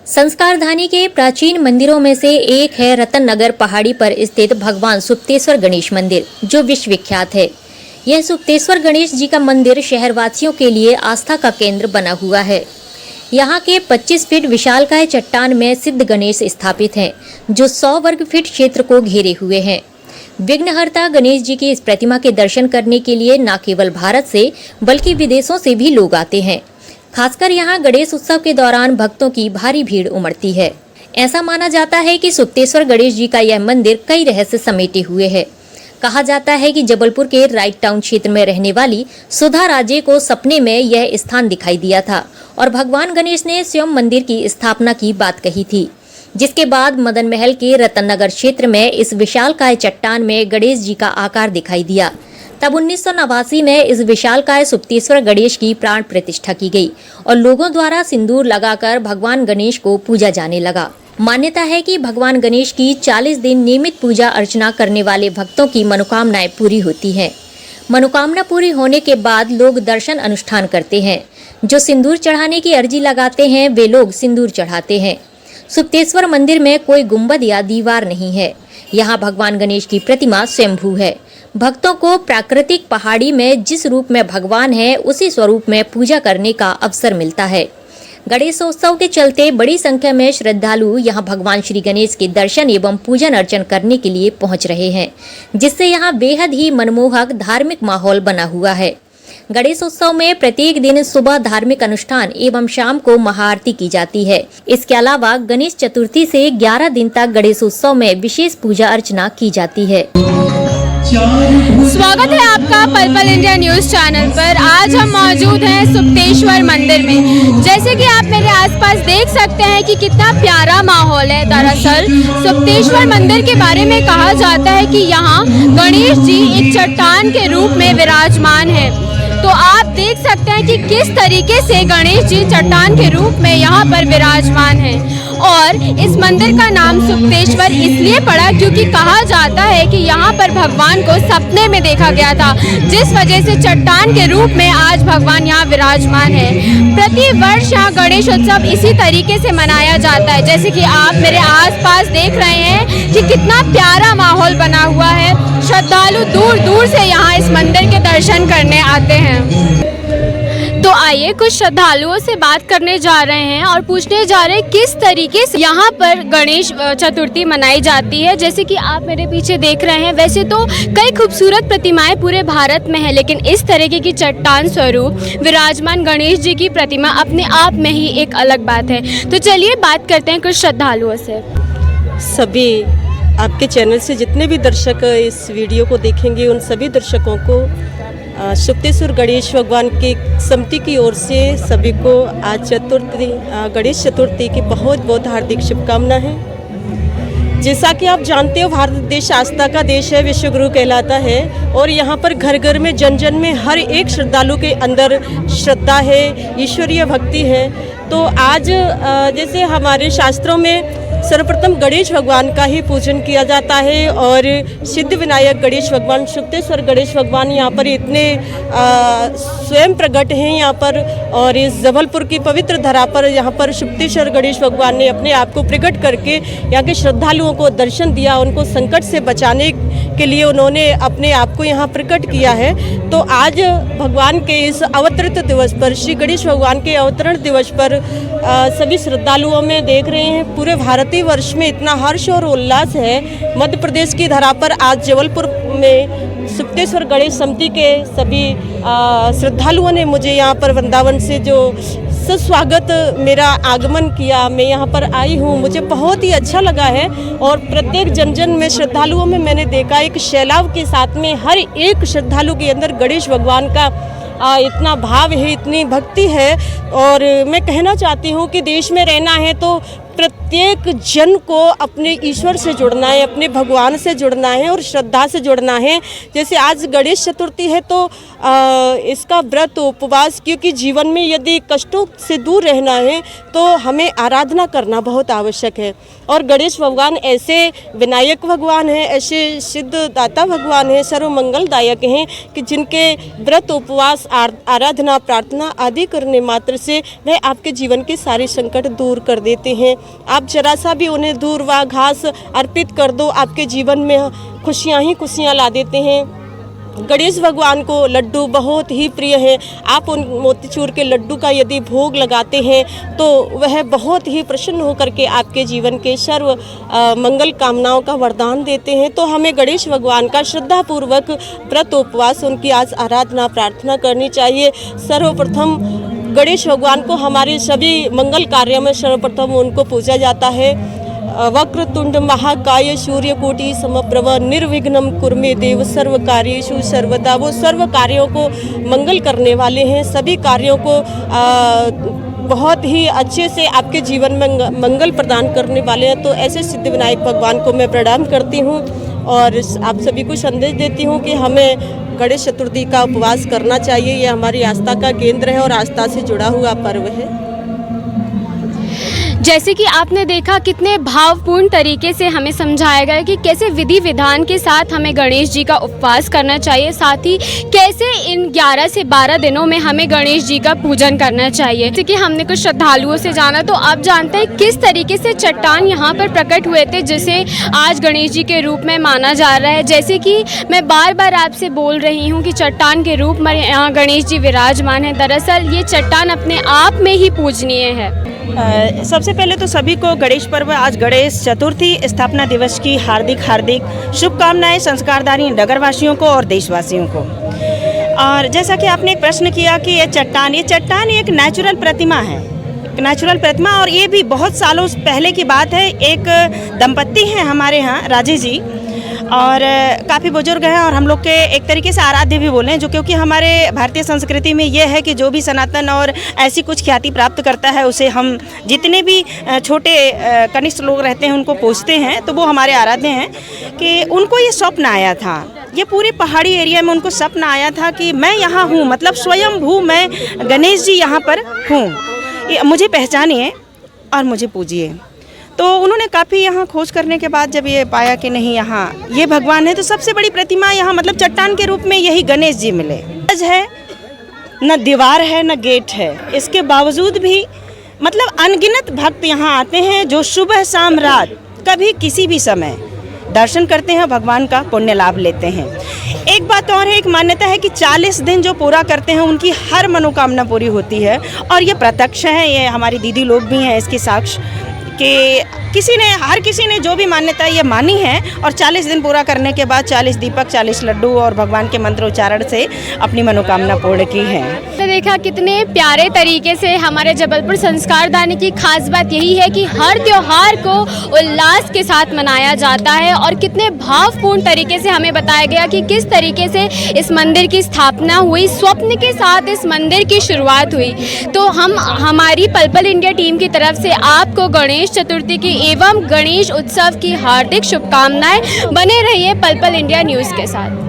संस्कारधानी के प्राचीन मंदिरों में से एक है रतन नगर पहाड़ी पर स्थित भगवान सुप्तेश्वर गणेश मंदिर, जो विश्व विख्यात है। यह सुप्तेश्वर गणेश जी का मंदिर शहरवासियों के लिए आस्था का केंद्र बना हुआ है। यहाँ के 25 फीट विशालकाय चट्टान में सिद्ध गणेश स्थापित हैं, जो 100 वर्ग फीट क्षेत्र को घेरे हुए हैं। विघ्नहर्ता गणेश जी की इस प्रतिमा के दर्शन करने के लिए न केवल भारत से बल्कि विदेशों से भी लोग आते हैं। खासकर यहाँ गणेश उत्सव के दौरान भक्तों की भारी भीड़ उमड़ती है। ऐसा माना जाता है कि सुप्तेश्वर गणेश जी का यह मंदिर कई रहस्य समेटे हुए है। कहा जाता है कि जबलपुर के राइट टाउन क्षेत्र में रहने वाली सुधा राजे को सपने में यह स्थान दिखाई दिया था और भगवान गणेश ने स्वयं मंदिर की स्थापना की बात कही थी, जिसके बाद मदन महल के रतन नगर क्षेत्र में इस विशालकाय चट्टान में गणेश जी का आकार दिखाई दिया। तब 1989 में इस विशालकाय सुप्तेश्वर गणेश की प्राण प्रतिष्ठा की गई और लोगों द्वारा सिंदूर लगाकर भगवान गणेश को पूजा जाने लगा। मान्यता है कि भगवान गणेश की 40 दिन नियमित पूजा अर्चना करने वाले भक्तों की मनोकामनाएं पूरी होती हैं। मनोकामना पूरी होने के बाद लोग दर्शन अनुष्ठान करते हैं। जो सिंदूर चढ़ाने की अर्जी लगाते हैं वे लोग सिंदूर चढ़ाते हैं। सुप्तेश्वर मंदिर में कोई गुंबद या दीवार नहीं है। यहाँ भगवान गणेश की प्रतिमा स्वयंभू है। भक्तों को प्राकृतिक पहाड़ी में जिस रूप में भगवान है उसी स्वरूप में पूजा करने का अवसर मिलता है। गणेशोत्सव के चलते बड़ी संख्या में श्रद्धालु यहां भगवान श्री गणेश के दर्शन एवं पूजन अर्चन करने के लिए पहुंच रहे हैं, जिससे यहां बेहद ही मनमोहक धार्मिक माहौल बना हुआ है। गणेशोत्सव में प्रत्येक दिन सुबह धार्मिक अनुष्ठान एवं शाम को महाआरती की जाती है। इसके अलावा गणेश चतुर्थी से 11 दिन तक गणेशोत्सव में विशेष पूजा अर्चना की जाती है। स्वागत है आपका पल पल इंडिया न्यूज चैनल पर। आज हम मौजूद हैं सुप्तेश्वर मंदिर में। जैसे कि आप मेरे आसपास देख सकते हैं कि कितना प्यारा माहौल है। दरअसल सुप्तेश्वर मंदिर के बारे में कहा जाता है कि यहाँ गणेश जी एक चट्टान के रूप में विराजमान है। तो आप देख सकते हैं कि किस तरीके से गणेश जी चट्टान के रूप में यहाँ पर विराजमान हैं। और इस मंदिर का नाम सुप्तेश्वर इसलिए पड़ा क्योंकि कहा जाता है कि यहाँ पर भगवान को सपने में देखा गया था, जिस वजह से चट्टान के रूप में आज भगवान यहाँ विराजमान है। प्रति वर्ष यहाँ गणेश उत्सव इसी तरीके से मनाया जाता है। जैसे कि आप मेरे आसपास देख रहे हैं कि कितना प्यारा माहौल बना हुआ है। श्रद्धालु दूर दूर से यहाँ इस मंदिर के दर्शन करने आते हैं। तो आइए कुछ श्रद्धालुओं से बात करने जा रहे हैं और पूछने जा रहे हैं किस तरीके से यहाँ पर गणेश चतुर्थी मनाई जाती है। जैसे कि आप मेरे पीछे देख रहे हैं, वैसे तो कई खूबसूरत प्रतिमाएं पूरे भारत में है, लेकिन इस तरीके की चट्टान स्वरूप विराजमान गणेश जी की प्रतिमा अपने आप में ही एक अलग बात है। तो चलिए बात करते हैं कुछ श्रद्धालुओं से। सभी आपके चैनल से जितने भी दर्शक इस वीडियो को देखेंगे उन सभी दर्शकों को सुप्तेश्वर गणेश भगवान की समिति की ओर से सभी को आज गणेश चतुर्थी की बहुत बहुत हार्दिक शुभकामना है। जैसा कि आप जानते हो, भारत देश आस्था का देश है, विश्व गुरु कहलाता है और यहाँ पर घर घर में जन जन में हर एक श्रद्धालु के अंदर श्रद्धा है, ईश्वरीय भक्ति है। तो आज जैसे हमारे शास्त्रों में सर्वप्रथम गणेश भगवान का ही पूजन किया जाता है और सिद्ध विनायक गणेश भगवान, सुप्तेश्वर गणेश भगवान यहाँ पर इतने स्वयं प्रकट हैं यहाँ पर। और इस जबलपुर की पवित्र धरा पर यहाँ पर सुप्तेश्वर गणेश भगवान ने अपने आप को प्रकट करके यहाँ के श्रद्धालुओं को दर्शन दिया। उनको संकट से बचाने के लिए उन्होंने अपने आप को यहाँ प्रकट किया है। तो आज भगवान के इस अवतरित दिवस पर, श्री गणेश भगवान के अवतरण दिवस पर सभी श्रद्धालुओं में देख रहे हैं पूरे भारतीय वर्ष में इतना हर्ष और उल्लास है। मध्य प्रदेश की धरा पर आज जबलपुर में सुप्तेश्वर गणेश समिति के सभी श्रद्धालुओं ने मुझे यहाँ पर वृंदावन से जो सुस्वागत मेरा आगमन किया, मैं यहाँ पर आई हूँ, मुझे बहुत ही अच्छा लगा है। और प्रत्येक जन जन में श्रद्धालुओं में मैंने देखा एक सैलाब के साथ में हर एक श्रद्धालु के अंदर गणेश भगवान का इतना भाव है, इतनी भक्ति है। और मैं कहना चाहती हूँ कि देश में रहना है तो प्रत्येक जन को अपने ईश्वर से जुड़ना है, अपने भगवान से जुड़ना है और श्रद्धा से जुड़ना है। जैसे आज गणेश चतुर्थी है तो इसका व्रत उपवास, क्योंकि जीवन में यदि कष्टों से दूर रहना है तो हमें आराधना करना बहुत आवश्यक है। और गणेश भगवान ऐसे विनायक भगवान हैं, ऐसे सिद्धदाता भगवान हैं, सर्वमंगलदायक हैं कि जिनके व्रत उपवास आराधना प्रार्थना आदि करने मात्र से वह आपके जीवन के सारे संकट दूर कर देते हैं। आप जरा सा भी उन्हें दूर व घास अर्पित कर दो, आपके जीवन में खुशियाँ ही खुशियाँ ला देते हैं। गणेश भगवान को लड्डू बहुत ही प्रिय है। आप उन मोतीचूर के लड्डू का यदि भोग लगाते हैं तो वह बहुत ही प्रसन्न होकर के आपके जीवन के सर्व मंगल कामनाओं का वरदान देते हैं। तो हमें गणेश भगवान का श्रद्धापूर्वक व्रत उपवास उनकी आज आराधना प्रार्थना करनी चाहिए। सर्वप्रथम गणेश भगवान को हमारे सभी मंगल कार्यों में सर्वप्रथम उनको पूजा जाता है। वक्रतुंड महाकाय सूर्यकोटि समप्रभ निर्विघ्नं कुरु देव सर्व कार्येषु सर्वदा। वो सर्व कार्यों को मंगल करने वाले हैं, सभी कार्यों को बहुत ही अच्छे से आपके जीवन में मंगल प्रदान करने वाले हैं। तो ऐसे सिद्ध विनायक भगवान को मैं प्रणाम करती हूँ और आप सभी को संदेश देती हूँ कि हमें गणेश चतुर्थी का उपवास करना चाहिए। ये हमारी आस्था का केंद्र है और आस्था से जुड़ा हुआ पर्व है। जैसे कि आपने देखा कितने भावपूर्ण तरीके से हमें समझाया गया कि कैसे विधि विधान के साथ हमें गणेश जी का उपवास करना चाहिए, साथ ही कैसे इन 11 से 12 दिनों में हमें गणेश जी का पूजन करना चाहिए। जैसे कि हमने कुछ श्रद्धालुओं से जाना, तो आप जानते हैं किस तरीके से चट्टान यहाँ पर प्रकट हुए थे जिसे आज गणेश जी के रूप में माना जा रहा है। जैसे कि मैं बार बार आपसे बोल रही हूँ कि चट्टान के रूप में यहाँ गणेश जी विराजमान है। दरअसल ये चट्टान अपने आप में ही पूजनीय है। सबसे पहले तो सभी को गणेश पर्व, आज गणेश चतुर्थी स्थापना दिवस की हार्दिक शुभकामनाएं संस्कारधारी नगरवासियों को और देशवासियों को। और जैसा कि आपने एक प्रश्न किया कि ये चट्टान एक नेचुरल प्रतिमा है, नेचुरल प्रतिमा, और ये भी बहुत सालों पहले की बात है। एक दंपत्ति हैं हमारे यहाँ, राजेश जी, और काफ़ी बुजुर्ग हैं और हम लोग के एक तरीके से आराध्य भी बोले हैं, जो क्योंकि हमारे भारतीय संस्कृति में ये है कि जो भी सनातन और ऐसी कुछ ख्याति प्राप्त करता है उसे हम जितने भी छोटे कनिष्ठ लोग रहते हैं उनको पूजते हैं। तो वो हमारे आराध्य हैं कि उनको ये स्वप्न आया था, ये पूरे पहाड़ी एरिया में उनको स्वप्न आया था कि मैं यहाँ हूँ, मतलब स्वयंभू मैं गणेश जी यहाँ पर हूँ, मुझे पहचानिए और मुझे पूजिए। तो उन्होंने काफ़ी यहाँ खोज करने के बाद जब ये पाया कि नहीं यहाँ ये भगवान है, तो सबसे बड़ी प्रतिमा यहाँ मतलब चट्टान के रूप में यही गणेश जी मिले। है न दीवार है न गेट है, इसके बावजूद भी मतलब अनगिनत भक्त यहाँ आते हैं जो सुबह शाम रात कभी किसी भी समय दर्शन करते हैं, भगवान का पुण्य लाभ लेते हैं। एक बात और है, एक मान्यता है कि 40 दिन जो पूरा करते हैं उनकी हर मनोकामना पूरी होती है। और ये प्रत्यक्ष है, ये हमारी दीदी लोग भी हैं इसके साक्ष्य कि हर किसी ने जो भी मान्यता ये मानी है और 40 दिन पूरा करने के बाद 40 दीपक 40 लड्डू और भगवान के मंत्रोच्चारण से अपनी मनोकामना पूर्ण की है। तो देखा कितने प्यारे तरीके से हमारे जबलपुर संस्कारधानी की खास बात यही है कि हर त्योहार को उल्लास के साथ मनाया जाता है और कितने भावपूर्ण तरीके से हमें बताया गया कि किस तरीके से इस मंदिर की स्थापना हुई, स्वप्न के साथ इस मंदिर की शुरुआत हुई। तो हम हमारी पल पल इंडिया टीम की तरफ से आपको गणेश चतुर्थी की एवं गणेश उत्सव की हार्दिक शुभकामनाएं। बने रहिए पल पल इंडिया न्यूज़ के साथ।